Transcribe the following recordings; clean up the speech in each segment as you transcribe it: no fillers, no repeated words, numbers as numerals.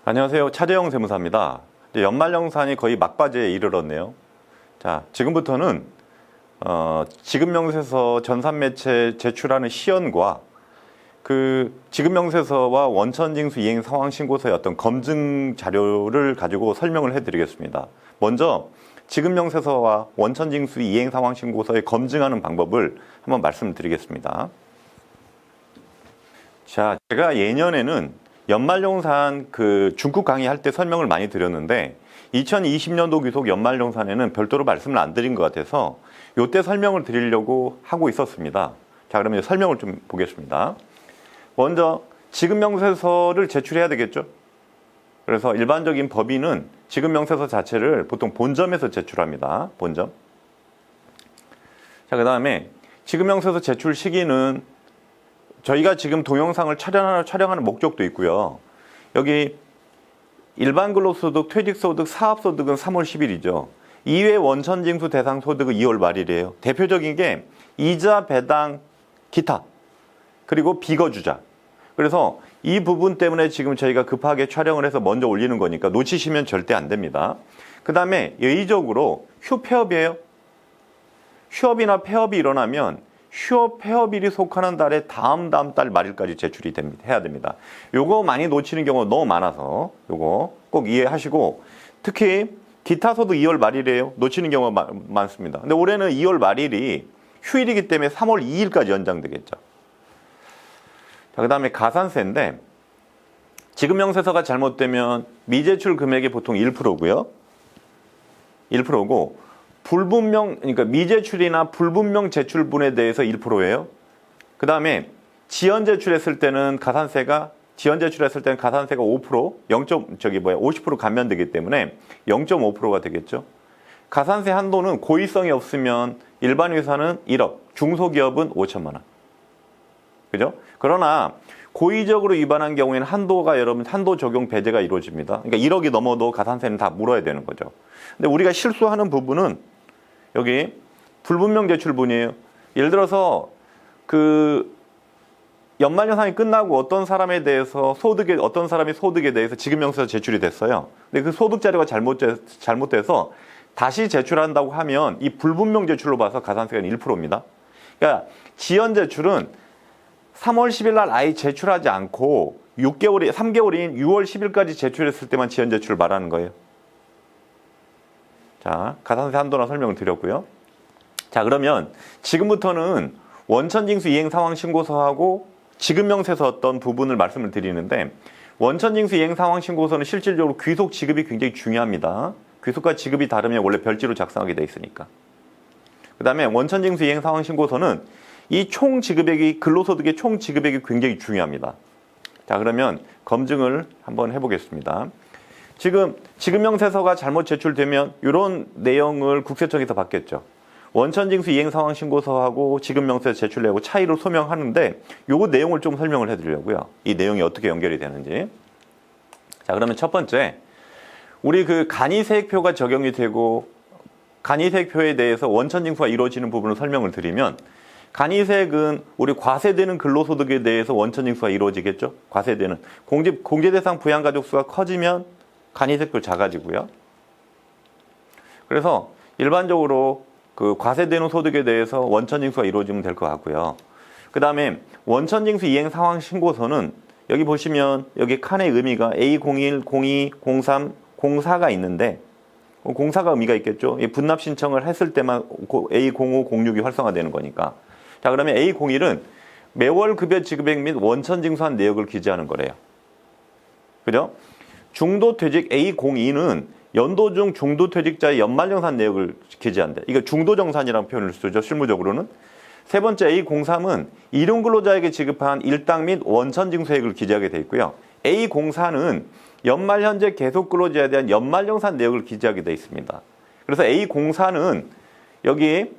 안녕하세요. 차재영 세무사입니다. 이제 연말정산이 거의 막바지에 이르렀네요. 자, 지금부터는 지급명세서 전산매체 제출하는 시연과 그 지급명세서와 원천징수 이행 상황신고서의 어떤 검증 자료를 가지고 설명을 해드리겠습니다. 먼저 지급명세서와 원천징수 이행 상황신고서의 검증하는 방법을 한번 말씀드리겠습니다. 자, 제가 예년에는 연말정산 그 중급 강의할 때 설명을 많이 드렸는데 2020년도 귀속 연말정산에는 별도로 말씀을 안 드린 것 같아서 이때 설명을 드리려고 하고 있었습니다. 자, 그러면 설명을 좀 보겠습니다. 먼저 지급명세서를 제출해야 되겠죠. 그래서 일반적인 법인은 지급명세서 자체를 보통 본점에서 제출합니다. 본점. 자, 그 다음에 지급명세서 제출 시기는 저희가 지금 동영상을 촬영하는 목적도 있고요. 여기 일반 근로소득, 퇴직소득, 사업소득은 3월 10일이죠. 이외 원천징수 대상 소득은 2월 말일이에요. 대표적인 게 이자, 배당, 기타, 그리고 비거주자. 그래서 이 부분 때문에 지금 저희가 급하게 촬영을 해서 먼저 올리는 거니까 놓치시면 절대 안 됩니다. 그 다음에 예의적으로 휴폐업이에요. 휴업이나 폐업이 일어나면 휴업, 폐업일이 속하는 달에 다음 달 말일까지 제출이 해야 됩니다. 요거 많이 놓치는 경우가 너무 많아서 요거 꼭 이해하시고, 특히 기타 소득 2월 말일이에요. 놓치는 경우가 많습니다. 근데 올해는 2월 말일이 휴일이기 때문에 3월 2일까지 연장되겠죠. 자, 그 다음에 가산세인데 지급명세서가 잘못되면 미제출 금액이 보통 1%고요. 1%고 그러니까 미제출이나 불분명 제출분에 대해서 1%예요. 그 다음에 지연 제출했을 때는 가산세가 5%, 50% 감면되기 때문에 0.5%가 되겠죠. 가산세 한도는 고의성이 없으면 일반 회사는 1억, 중소기업은 5천만 원. 그죠? 그러나 고의적으로 위반한 경우에는 한도 적용 배제가 이루어집니다. 그러니까 1억이 넘어도 가산세는 다 물어야 되는 거죠. 근데 우리가 실수하는 부분은 여기 불분명 제출분이에요. 예를 들어서 그 연말정산이 끝나고 어떤 사람이 소득에 대해서 지급명세서 제출이 됐어요. 근데 그 소득 자료가 잘못돼서 다시 제출한다고 하면 이 불분명 제출로 봐서 가산세가 1%입니다. 그러니까 지연 제출은 3월 10일 날 아예 제출하지 않고 3개월인 6월 10일까지 제출했을 때만 지연 제출을 말하는 거예요. 자, 가산세 한도나 설명을 드렸고요. 자, 그러면 지금부터는 원천징수 이행 상황 신고서하고 지급명세서 어떤 부분을 말씀을 드리는데, 원천징수 이행 상황 신고서는 실질적으로 귀속 지급이 굉장히 중요합니다. 귀속과 지급이 다르면 원래 별지로 작성하게 돼 있으니까. 그 다음에 원천징수 이행 상황 신고서는 이 총 지급액이, 근로소득의 총 지급액이 굉장히 중요합니다. 자, 그러면 검증을 한번 해보겠습니다. 지금 지급명세서가 잘못 제출되면 이런 내용을 국세청에서 받겠죠. 원천징수 이행 상황 신고서하고 지급명세서 제출내하고 차이를 소명하는데 요 내용을 좀 설명을 해드리려고요. 이 내용이 어떻게 연결이 되는지. 자, 그러면 첫 번째, 우리 그 간이세액표가 적용이 되고 간이세액표에 대해서 원천징수가 이루어지는 부분을 설명을 드리면, 간이세액은 우리 과세되는 근로소득에 대해서 원천징수가 이루어지겠죠. 과세되는 공제대상 부양가족수가 커지면 간이세액도 작아지고요. 그래서 일반적으로 그 과세되는 소득에 대해서 원천징수가 이루어지면 될 것 같고요. 그 다음에 원천징수 이행 상황 신고서는 여기 보시면 여기 칸의 의미가 A01, 02, 03, 04가 있는데, 04가 의미가 있겠죠. 분납 신청을 했을 때만 A05, 06이 활성화되는 거니까. 자, 그러면 A01은 매월 급여 지급액 및 원천징수한 내역을 기재하는 거래요. 그죠? 중도퇴직 A02는 연도 중 중도퇴직자의 연말정산 내역을 기재한대. 이거 중도정산이라는 표현을 쓰죠, 실무적으로는. 세 번째 A03은 일용근로자에게 지급한 일당 및 원천징수액을 기재하게 돼 있고요. A04는 연말 현재 계속근로자에 대한 연말정산 내역을 기재하게 돼 있습니다. 그래서 A04는 여기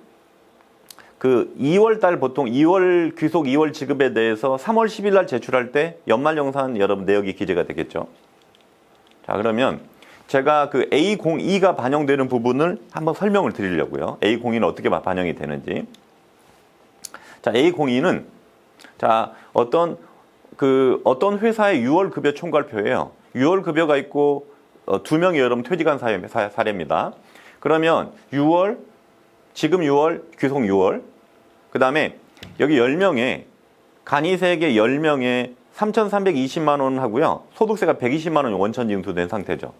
그 2월 달 보통 2월 귀속 2월 지급에 대해서 3월 10일 날 제출할 때 연말정산 여러분 내역이 기재가 되겠죠. 자, 그러면 제가 그 A02가 반영되는 부분을 한번 설명을 드리려고요. A02는 어떻게 반영이 되는지. 자, A02는 어떤 회사의 6월 급여 총괄표예요. 6월 급여가 있고 2명이 여러분 퇴직한 사례입니다. 그러면 6월, 지금 6월, 귀속 6월, 그 다음에 여기 10명에 간이세계 10명에 3,320만 원 하고요. 소득세가 120만 원 원천 징수된 상태죠.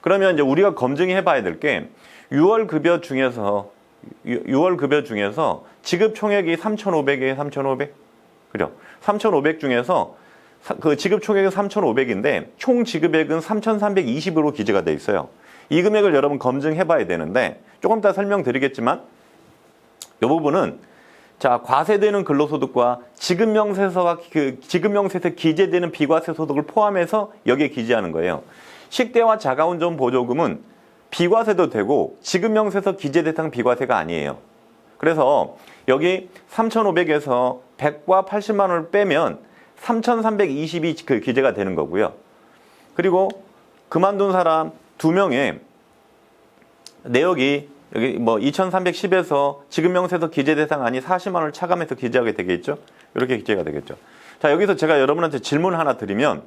그러면 이제 우리가 검증해 봐야 될 게 6월 급여 중에서 지급 총액이 3,500이에요. 3,500. 그죠? 3,500 중에서 그 지급 총액은 3,500인데 총 지급액은 3,320으로 기재가 돼 있어요. 이 금액을 여러분 검증해 봐야 되는데 조금 이따 설명드리겠지만 이 부분은 자, 과세되는 근로소득과 지급명세서에 기재되는 비과세 소득을 포함해서 여기에 기재하는 거예요. 식대와 자가운전 보조금은 비과세도 되고 지급명세서 기재 대상 비과세가 아니에요. 그래서 여기 3,500에서 100과 80만 원을 빼면 3,320이 그 기재가 되는 거고요. 그리고 그만둔 사람 2명의 내역이 여기 뭐 2,310에서 지급명세서 기재 대상 아니 40만 원을 차감해서 기재하게 되겠죠. 이렇게 기재가 되겠죠. 자, 여기서 제가 여러분한테 질문 하나 드리면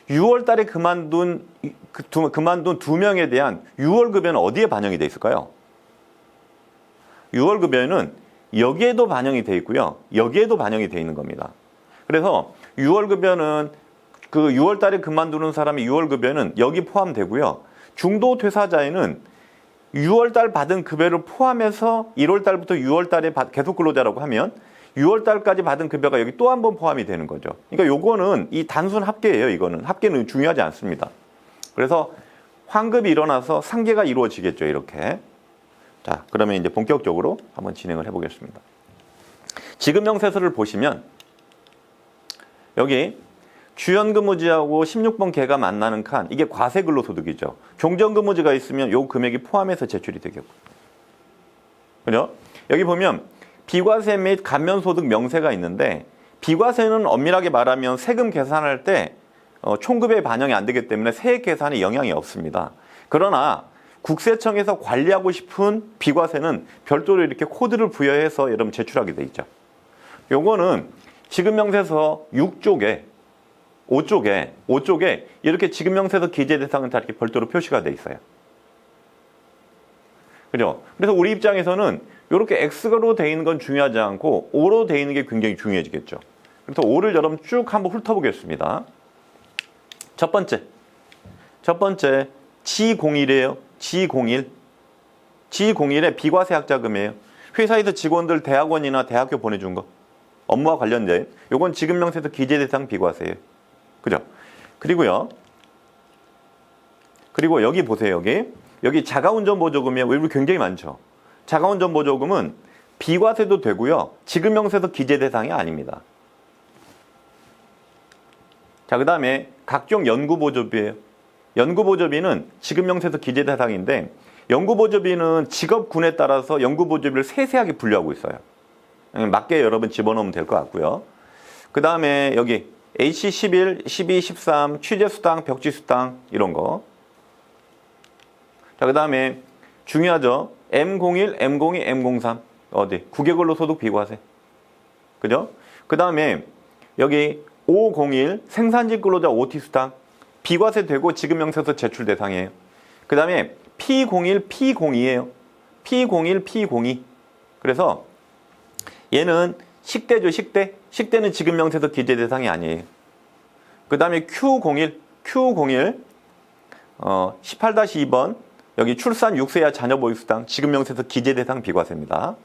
6월 달에 그만둔 2명에 대한 6월 급여는 어디에 반영이 돼 있을까요? 6월 급여는 여기에도 반영이 돼 있고요. 여기에도 반영이 돼 있는 겁니다. 그래서 6월 급여는 그 6월 달에 그만두는 사람의 6월 급여는 여기 포함되고요. 중도 퇴사자에는 6월 달 받은 급여를 포함해서 1월 달부터 6월 달에 계속 근로자라고 하면 6월 달까지 받은 급여가 여기 또 한 번 포함이 되는 거죠. 그러니까 요거는 이 단순 합계예요. 이거는 합계는 중요하지 않습니다. 그래서 환급이 일어나서 상계가 이루어지겠죠. 이렇게. 자, 그러면 이제 본격적으로 한번 진행을 해보겠습니다. 지급명세서를 보시면 여기 주연근무지하고 16번 개가 만나는 칸, 이게 과세근로소득이죠. 종전근무지가 있으면 요 금액이 포함해서 제출이 되겠고. 그죠? 여기 보면 비과세 및 감면소득 명세가 있는데 비과세는 엄밀하게 말하면 세금 계산할 때 총급에 반영이 안 되기 때문에 세액 계산에 영향이 없습니다. 그러나 국세청에서 관리하고 싶은 비과세는 별도로 이렇게 코드를 부여해서 여러분 제출하게 돼 있죠. 요거는 지급명세서 6쪽에 5쪽에 이렇게 지급명세서 기재 대상은 다 이렇게 별도로 표시가 돼 있어요. 그죠? 그래서 우리 입장에서는 이렇게 X로 돼 있는 건 중요하지 않고 O로 돼 있는 게 굉장히 중요해지겠죠. 그래서 O를 여러분 쭉 한번 훑어보겠습니다. 첫 번째 G01이에요. G01의 비과세 학자금이에요. 회사에서 직원들 대학원이나 대학교 보내준 거. 업무와 관련된 요건 지급명세서 기재 대상 비과세예요. 그죠? 그리고 여기 보세요. 여기 자가운전 보조금이에요. 외부 굉장히 많죠. 자가운전 보조금은 비과세도 되고요. 지급명세서 기재 대상이 아닙니다. 자, 그 다음에 각종 연구보조비예요. 연구보조비는 지급명세서 기재 대상인데 연구보조비는 직업군에 따라서 연구보조비를 세세하게 분류하고 있어요. 맞게 여러분 집어넣으면 될 것 같고요. 그 다음에 여기 H11, 12, 13, 취재수당, 벽지수당 이런 거. 자, 그 다음에 중요하죠. M01, M02, M03 어디? 국외근로소득 비과세. 그죠? 그 다음에 여기 501 생산직 근로자 OT수당 비과세 되고 지급명세서 제출 대상이에요. 그 다음에 P01, P02예요. P01, P02. 그래서 얘는 식대죠. 식대는 지급명세서 기재 대상이 아니에요. 그 다음에 Q01 18-2번 여기 출산 6세 이하 자녀 보육수당 지급명세서 기재 대상 비과세입니다.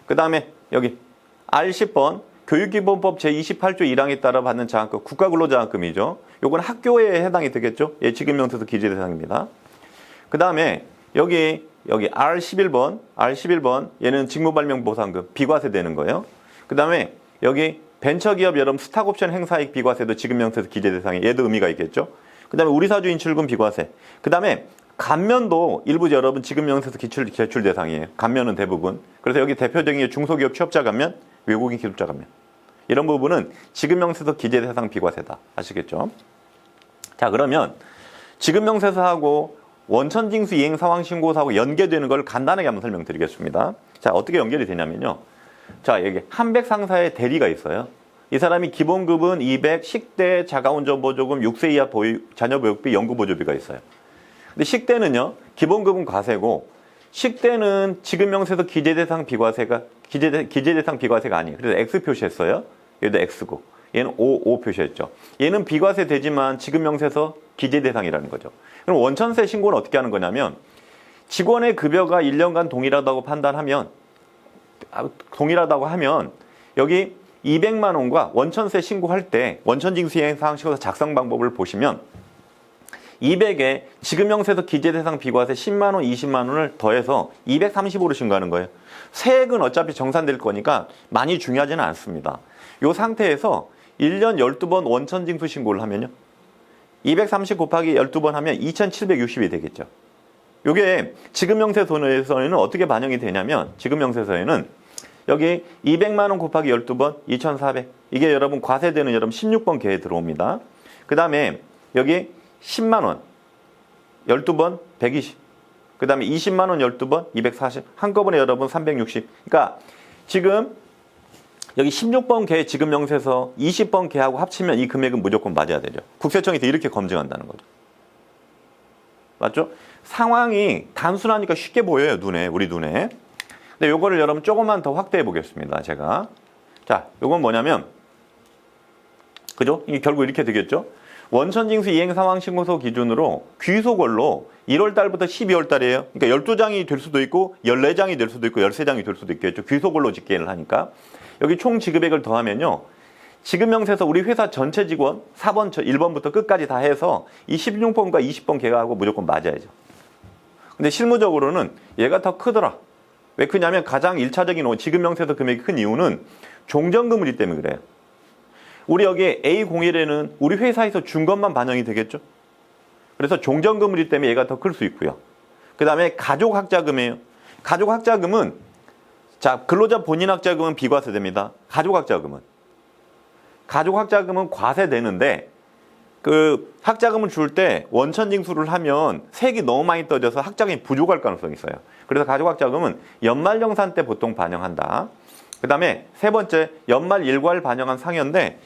그 다음에 여기 R10번 교육기본법 제28조 1항에 따라 받는 장학금 국가근로장학금이죠. 요건 학교에 해당이 되겠죠. 예, 지급명세서 기재 대상입니다. 그 다음에 여기 R11번 얘는 직무발명보상금 비과세 되는 거예요. 그 다음에 여기 벤처기업 여러분 스탁옵션 행사익 비과세도 지급명세서 기재 대상에 얘도 의미가 있겠죠. 그 다음에 우리사주 인출금 비과세. 그 다음에 감면도 일부 여러분 지급명세서 제출 대상이에요. 감면은 대부분. 그래서 여기 대표적인 게 중소기업 취업자 감면, 외국인 기술자 감면. 이런 부분은 지급명세서 기재 대상 비과세다. 아시겠죠? 자, 그러면 지급명세서하고 원천징수 이행 상황 신고서하고 연계되는 걸 간단하게 한번 설명드리겠습니다. 자, 어떻게 연결이 되냐면요. 자, 여기 한백 상사의 대리가 있어요. 이 사람이 기본급은 200, 식대, 자가운전보조금, 6세 이하 자녀보육비, 연구보조비가 있어요. 근데 식대는요, 기본급은 과세고, 식대는 지급명세서 기재대상 비과세가, 기재대상 비과세가 아니에요. 그래서 X 표시했어요. 얘도 X고, 얘는 O 표시했죠. 얘는 비과세 되지만 지급명세서 기재대상이라는 거죠. 그럼 원천세 신고는 어떻게 하는 거냐면, 직원의 급여가 1년간 동일하다고 하면, 여기 200만 원과 원천세 신고할 때 원천징수이행사항신고서 작성 방법을 보시면 200에 지급명세서 기재대상 비과세 10만 원, 20만 원을 더해서 235로 신고하는 거예요. 세액은 어차피 정산될 거니까 많이 중요하지는 않습니다. 이 상태에서 1년 12번 원천징수 신고를 하면요. 230 곱하기 12번 하면 2760이 되겠죠. 이게 지급명세서에서는 어떻게 반영이 되냐면 지급명세서에는 여기 200만 원 곱하기 12번 2400. 이게 여러분 과세되는 여러분 16번 계에 들어옵니다. 그 다음에 여기 10만 원 12번 120. 그 다음에 20만 원 12번 240. 한꺼번에 여러분 360. 그러니까 지금 여기 16번 계 지급명세서 20번 계하고 합치면 이 금액은 무조건 맞아야 되죠. 국세청에서 이렇게 검증한다는 거죠. 맞죠? 상황이 단순하니까 쉽게 보여요. 우리 눈에. 근데 요거를 여러분 조금만 더 확대해 보겠습니다. 제가. 자, 요건 뭐냐면, 그죠? 이게 결국 이렇게 되겠죠? 원천징수 이행상황신고서 기준으로 귀속월로 1월 달부터 12월 달이에요. 그러니까 12장이 될 수도 있고, 14장이 될 수도 있고, 13장이 될 수도 있겠죠. 귀속월로 집계를 하니까. 여기 총 지급액을 더하면요. 지급명세서 우리 회사 전체 직원 4번, 1번부터 끝까지 다 해서 이 16번과 20번 계가하고 무조건 맞아야죠. 근데 실무적으로는 얘가 더 크더라. 왜 크냐면 가장 1차적인 지급명세서 금액이 큰 이유는 종전금이기 때문에 그래요. 우리 여기 A01에는 우리 회사에서 준 것만 반영이 되겠죠. 그래서 종전금이기 때문에 얘가 더 클 수 있고요. 그 다음에 가족학자금이에요. 가족학자금은 자 근로자 본인학자금은 비과세됩니다. 가족학자금은 과세되는데 그 학자금을 줄 때 원천징수를 하면 세액이 너무 많이 떠져서 학자금이 부족할 가능성이 있어요. 그래서 가족학자금은 연말정산 때 보통 반영한다. 그 다음에 세 번째, 연말 일괄 반영한 상여인데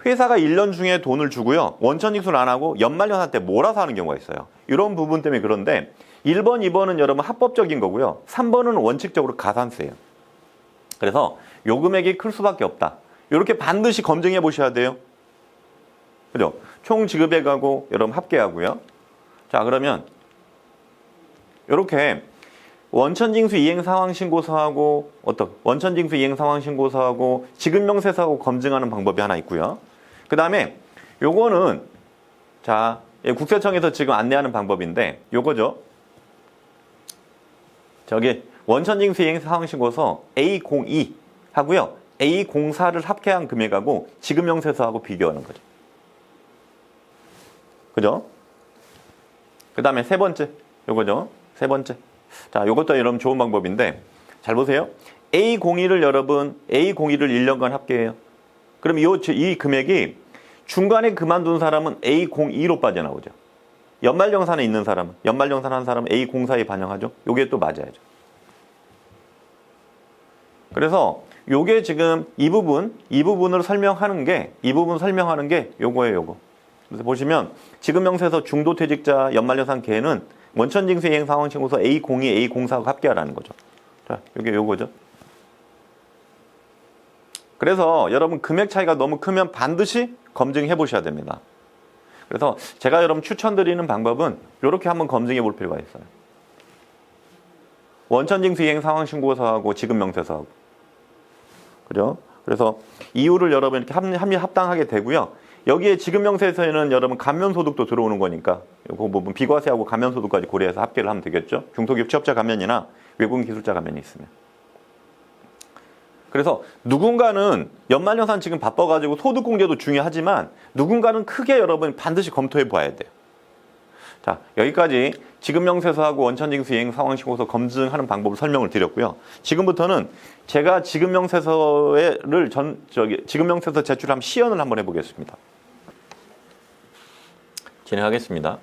회사가 1년 중에 돈을 주고요. 원천징수를 안 하고 연말정산 때 몰아서 하는 경우가 있어요. 이런 부분 때문에 그런데 1번, 2번은 여러분 합법적인 거고요. 3번은 원칙적으로 가산세예요. 그래서 요 금액이 클 수밖에 없다. 이렇게 반드시 검증해 보셔야 돼요. 그죠? 총 지급액하고 여러분 합계하고요. 자, 그러면 이렇게 원천징수 이행상황신고서하고 원천징수 이행상황신고서하고 지급명세서하고 검증하는 방법이 하나 있고요. 그 다음에 요거는 자 국세청에서 지금 안내하는 방법인데 요거죠. 저기 원천징수 이행상황신고서 A02 하고요. A04를 합계한 금액하고 지급명세서하고 비교하는 거죠. 그죠? 그 다음에 세 번째 요거죠. 세 번째. 자, 요것도 여러분 좋은 방법인데 잘 보세요. A01을 여러분 A01을 1년간 합계해요. 그럼 이 금액이 중간에 그만둔 사람은 A02로 빠져나오죠. 연말정산에 있는 사람은 연말정산한 사람은 A04에 반영하죠. 요게 또 맞아야죠. 그래서 요게 지금 이 부분을 설명하는 게 요거예요, 요거. 그래서 보시면 지급명세서 중도퇴직자 연말정산 계에는 원천징수 이행상황신고서 A02, A04하고 합계하라는 거죠. 자, 이게 요거죠. 그래서 여러분 금액 차이가 너무 크면 반드시 검증해 보셔야 됩니다. 그래서 제가 여러분 추천드리는 방법은 이렇게 한번 검증해 볼 필요가 있어요. 원천징수 이행상황신고서하고 지급명세서하고. 그죠? 그래서 이유를 여러분 이렇게 합당하게 되고요. 여기에 지급명세서에는 여러분 감면소득도 들어오는 거니까 그 부분 비과세하고 감면소득까지 고려해서 합계를 하면 되겠죠. 중소기업 취업자 감면이나 외국인 기술자 감면이 있으면. 그래서 누군가는 연말정산 지금 바빠가지고 소득공제도 중요하지만 누군가는 크게 여러분 반드시 검토해 봐야 돼요. 자, 여기까지 지급명세서하고 원천징수 이행상황신고서 검증하는 방법을 설명을 드렸고요. 지금부터는 제가 지급명세서 제출함 시연을 한번 해보겠습니다. 진행하겠습니다.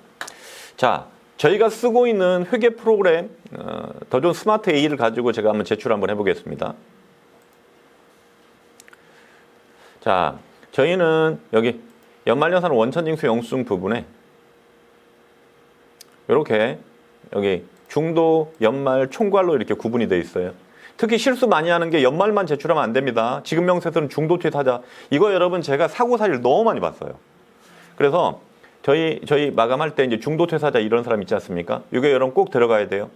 자, 저희가 쓰고 있는 회계 프로그램 더 좋은 스마트 A를 가지고 제가 한번 제출 한번 해보겠습니다. 자, 저희는 여기 연말연산 원천징수 영수증 부분에 이렇게 여기 중도, 연말, 총괄로 이렇게 구분이 되어 있어요. 특히 실수 많이 하는 게 연말만 제출하면 안 됩니다. 지급 명세서는 중도 퇴사자. 이거 여러분 제가 사고 사실 너무 많이 봤어요. 그래서 저희 마감할 때 이제 중도 퇴사자 이런 사람 있지 않습니까? 이게 여러분 꼭 들어가야 돼요.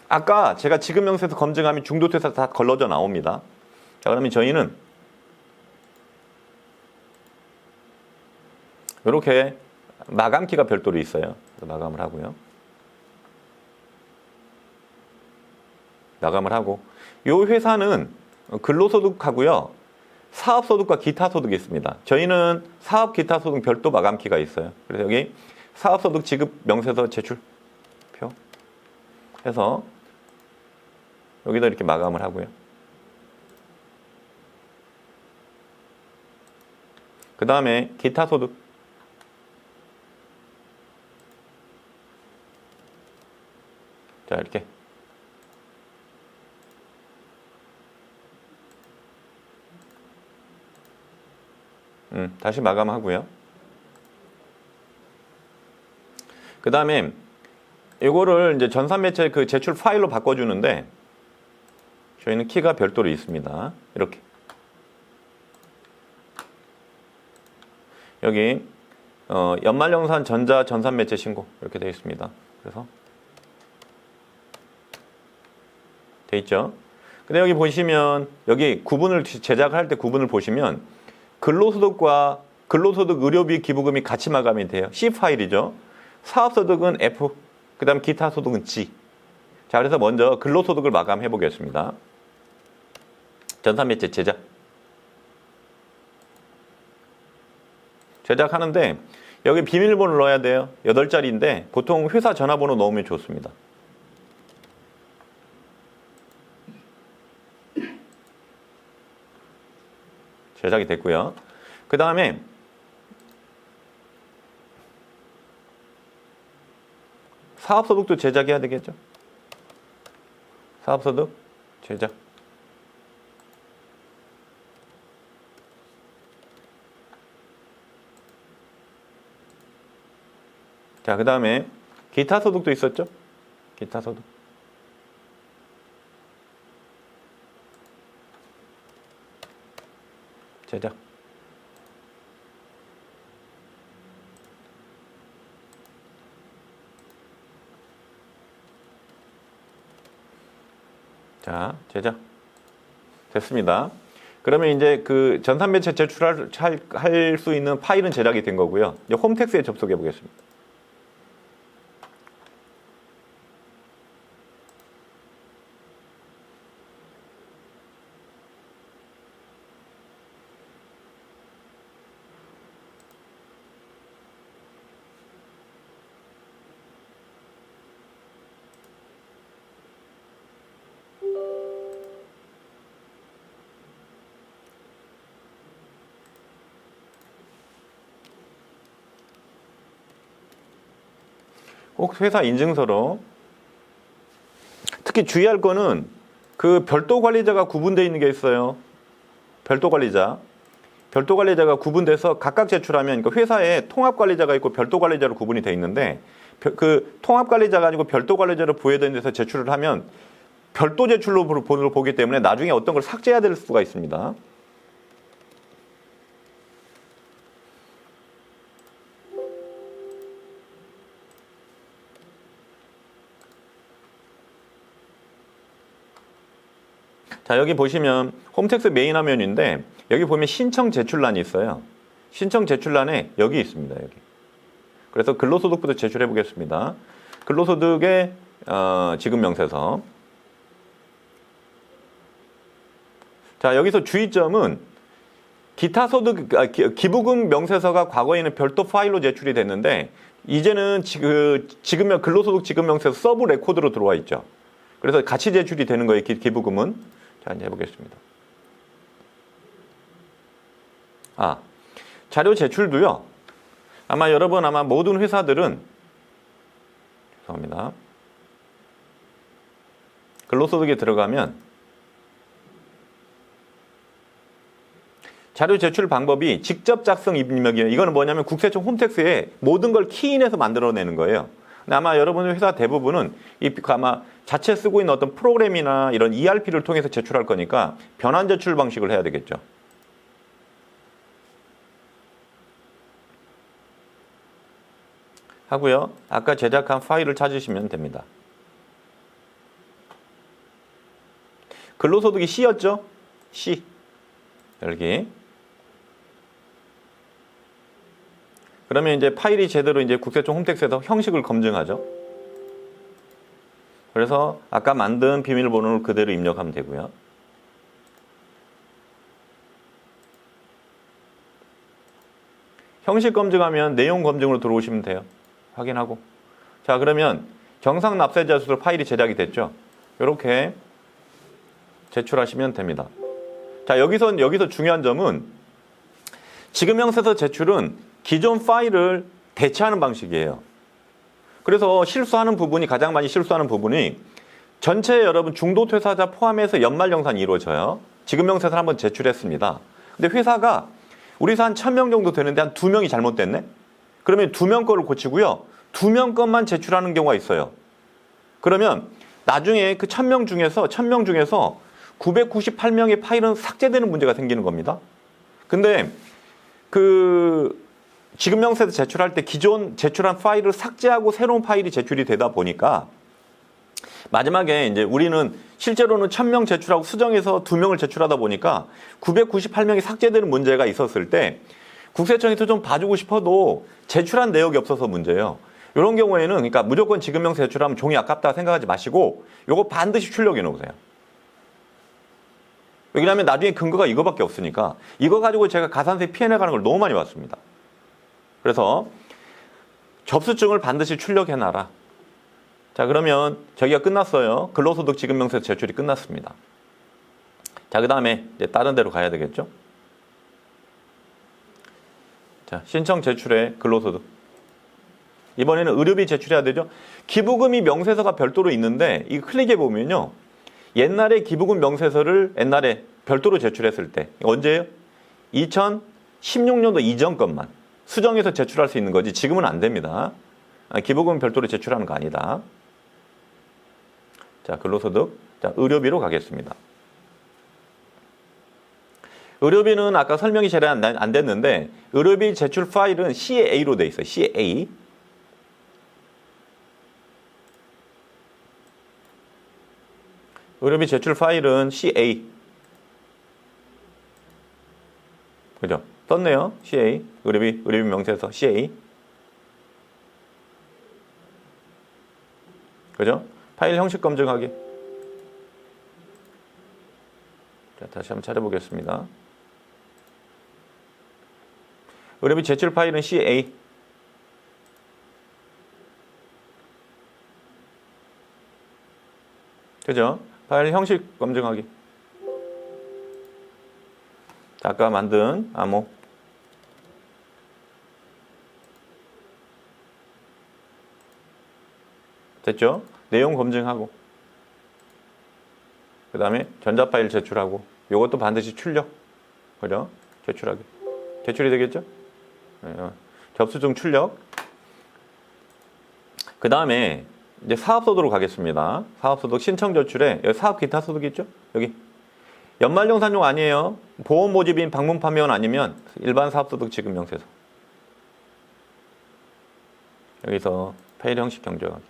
아까 제가 지급 명세서 검증하면 중도 퇴사 다 걸러져 나옵니다. 자, 그러면 저희는 이렇게 마감키가 별도로 있어요. 마감을 하고요. 마감을 하고 이 회사는 근로소득하고요. 사업소득과 기타소득이 있습니다. 저희는 사업 기타소득 별도 마감키가 있어요. 그래서 여기 사업소득 지급 명세서 제출표 해서 여기다 이렇게 마감을 하고요. 그 다음에 기타소득 자 이렇게 다시 마감하고요. 그 다음에 이거를 이제 전산매체 그 제출 파일로 바꿔주는데 저희는 키가 별도로 있습니다. 이렇게 여기 연말영산 전자 전산매체 신고 이렇게 되어 있습니다. 그래서 돼 있죠. 근데 여기 보시면 여기 구분을 제작할 때 구분을 보시면 근로소득과 근로소득 의료비 기부금이 같이 마감이 돼요. C 파일이죠. 사업소득은 F, 그 다음 기타소득은 G. 자, 그래서 먼저 근로소득을 마감해 보겠습니다. 전산매체 제작. 제작하는데 여기 비밀번호를 넣어야 돼요. 8자리인데 보통 회사 전화번호 넣으면 좋습니다. 제작이 됐고요. 그 다음에 사업소득도 제작해야 되겠죠. 사업소득 제작. 자, 그 다음에 기타소득도 있었죠. 기타소득. 제작. 자, 제작. 됐습니다. 그러면 이제 그 전산매체 제출할 수 있는 파일은 제작이 된 거고요. 이제 홈택스에 접속해 보겠습니다. 꼭 회사 인증서로. 특히 주의할 거는 그 별도 관리자가 구분되어 있는 게 있어요. 별도 관리자. 별도 관리자가 구분돼서 각각 제출하면 그 회사에 통합 관리자가 있고 별도 관리자로 구분이 되어 있는데 그 통합 관리자가 아니고 별도 관리자로 부여된 데서 제출을 하면 별도 제출로 보기 때문에 나중에 어떤 걸 삭제해야 될 수가 있습니다. 자, 여기 보시면 홈택스 메인 화면인데 여기 보면 신청 제출란이 있어요. 신청 제출란에 여기 있습니다. 여기. 그래서 근로소득부터 제출해 보겠습니다. 근로소득의 지급 명세서. 자, 여기서 주의점은 기타소득 기부금 명세서가 과거에는 별도 파일로 제출이 됐는데 이제는 근로소득 지급 명세서 서브 레코드로 들어와 있죠. 그래서 같이 제출이 되는 거예요. 기부금은. 자, 이제 해보겠습니다. 자료 제출도요. 아마 여러분 모든 회사들은 죄송합니다. 근로소득에 들어가면 자료 제출 방법이 직접 작성 입력이에요. 이거는 뭐냐면 국세청 홈택스에 모든 걸 키인해서 만들어내는 거예요. 근데 아마 여러분의 회사 대부분은 아마 자체 쓰고 있는 어떤 프로그램이나 이런 ERP를 통해서 제출할 거니까 변환 제출 방식을 해야 되겠죠. 하고요. 아까 제작한 파일을 찾으시면 됩니다. 근로소득이 C였죠? C. 여기. 그러면 이제 파일이 제대로 이제 국세청 홈택스에서 형식을 검증하죠. 그래서 아까 만든 비밀번호를 그대로 입력하면 되고요. 형식 검증하면 내용 검증으로 들어오시면 돼요. 확인하고. 자, 그러면 정상 납세자 수로 파일이 제작이 됐죠. 이렇게 제출하시면 됩니다. 자, 여기서 중요한 점은 지급명세서 제출은 기존 파일을 대체하는 방식이에요. 그래서 가장 많이 실수하는 부분이 전체 여러분 중도 퇴사자 포함해서 연말정산이 이루어져요. 지급명세서를 한번 제출했습니다. 근데 회사가 우리 회사 한 1000명 정도 되는데 한 2명이 잘못됐네? 그러면 2명 거를 고치고요. 2명 것만 제출하는 경우가 있어요. 그러면 나중에 그 1000명 중에서 998명의 파일은 삭제되는 문제가 생기는 겁니다. 근데 지급명세서 제출할 때 기존 제출한 파일을 삭제하고 새로운 파일이 제출이 되다 보니까 마지막에 이제 우리는 실제로는 1000명 제출하고 수정해서 2명을 제출하다 보니까 998명이 삭제되는 문제가 있었을 때 국세청에서 좀 봐주고 싶어도 제출한 내역이 없어서 문제예요. 이런 경우에는 그러니까 무조건 지급명세 제출하면 종이 아깝다 생각하지 마시고 요거 반드시 출력해 놓으세요. 왜냐하면 나중에 근거가 이거밖에 없으니까 이거 가지고 제가 가산세 피해나가는 걸 너무 많이 봤습니다. 그래서 접수증을 반드시 출력해놔라. 자, 그러면 저기가 끝났어요. 근로소득 지급명세 제출이 끝났습니다. 자, 그 다음에 이제 다른 데로 가야 되겠죠. 자, 신청 제출에 근로소득. 이번에는 의료비 제출해야 되죠. 기부금이 명세서가 별도로 있는데 이거 클릭해 보면요. 옛날에 기부금 명세서를 옛날에 별도로 제출했을 때 언제예요? 2016년도 이전 것만 수정해서 제출할 수 있는 거지 지금은 안 됩니다. 기부금 별도로 제출하는 거 아니다. 자, 근로소득. 자, 의료비로 가겠습니다. 의료비는 아까 설명이 잘 안 됐는데 의료비 제출 파일은 CA로 돼 있어요. CA. 의료비 제출 파일은 CA. 그죠? 떴네요. CA. 의료비 명세서 CA. 그죠? 파일 형식 검증하기. 자, 다시 한번 찾아보겠습니다. 의료비 제출 파일은 CA. 그죠? 파일 형식 검증하기. 자, 아까 만든 암호. 됐죠? 내용 검증하고. 그 다음에 전자파일 제출하고. 요것도 반드시 출력. 그죠? 제출하기. 제출이 되겠죠? 접수증 출력. 그 다음에 이제 사업소득으로 가겠습니다. 사업소득 신청 제출에 여기 사업 기타 소득 있죠? 여기 연말정산용 아니에요. 보험 모집인 방문 판매원 아니면 일반 사업소득 지급 명세서. 여기서 파일 형식 경정하기.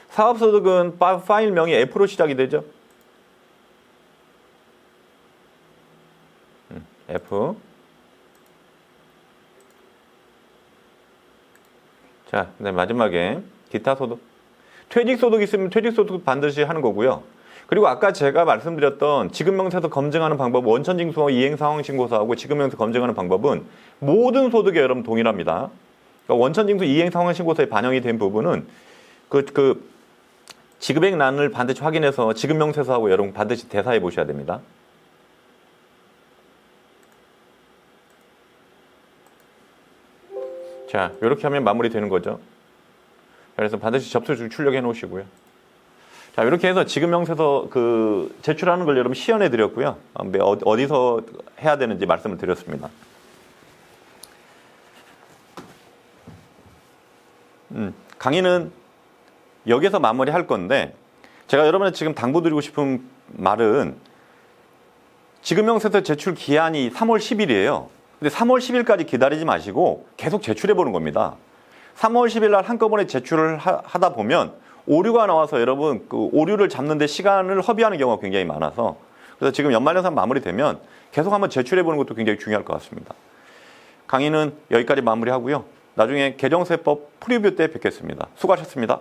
사업소득은 파일명이 F로 시작이 되죠. F. 자, 네, 마지막에 기타 소득. 퇴직소득 있으면 퇴직소득 반드시 하는 거고요. 그리고 아까 제가 말씀드렸던 지급명세서 검증하는 방법, 원천징수와 이행상황신고서하고 지급명세서 검증하는 방법은 모든 소득에 여러분 동일합니다. 그러니까 원천징수 이행상황신고서에 반영이 된 부분은 지급액란을 반드시 확인해서 지급명세서하고 여러분 반드시 대사해 보셔야 됩니다. 자, 이렇게 하면 마무리 되는 거죠. 그래서 반드시 접수증 출력해 놓으시고요. 자, 이렇게 해서 지급 명세서 제출하는 걸 여러분 시연해 드렸고요. 어디서 해야 되는지 말씀을 드렸습니다. 강의는 여기서 마무리할 건데, 제가 여러분한테 지금 당부드리고 싶은 말은, 지급명세서 제출 기한이 3월 10일이에요. 근데 3월 10일까지 기다리지 마시고 계속 제출해 보는 겁니다. 3월 10일 날 한꺼번에 제출을 하다 보면 오류가 나와서 여러분 그 오류를 잡는 데 시간을 허비하는 경우가 굉장히 많아서, 그래서 지금 연말연산 마무리되면 계속 한번 제출해 보는 것도 굉장히 중요할 것 같습니다. 강의는 여기까지 마무리하고요. 나중에 계정세법 프리뷰 때 뵙겠습니다. 수고하셨습니다.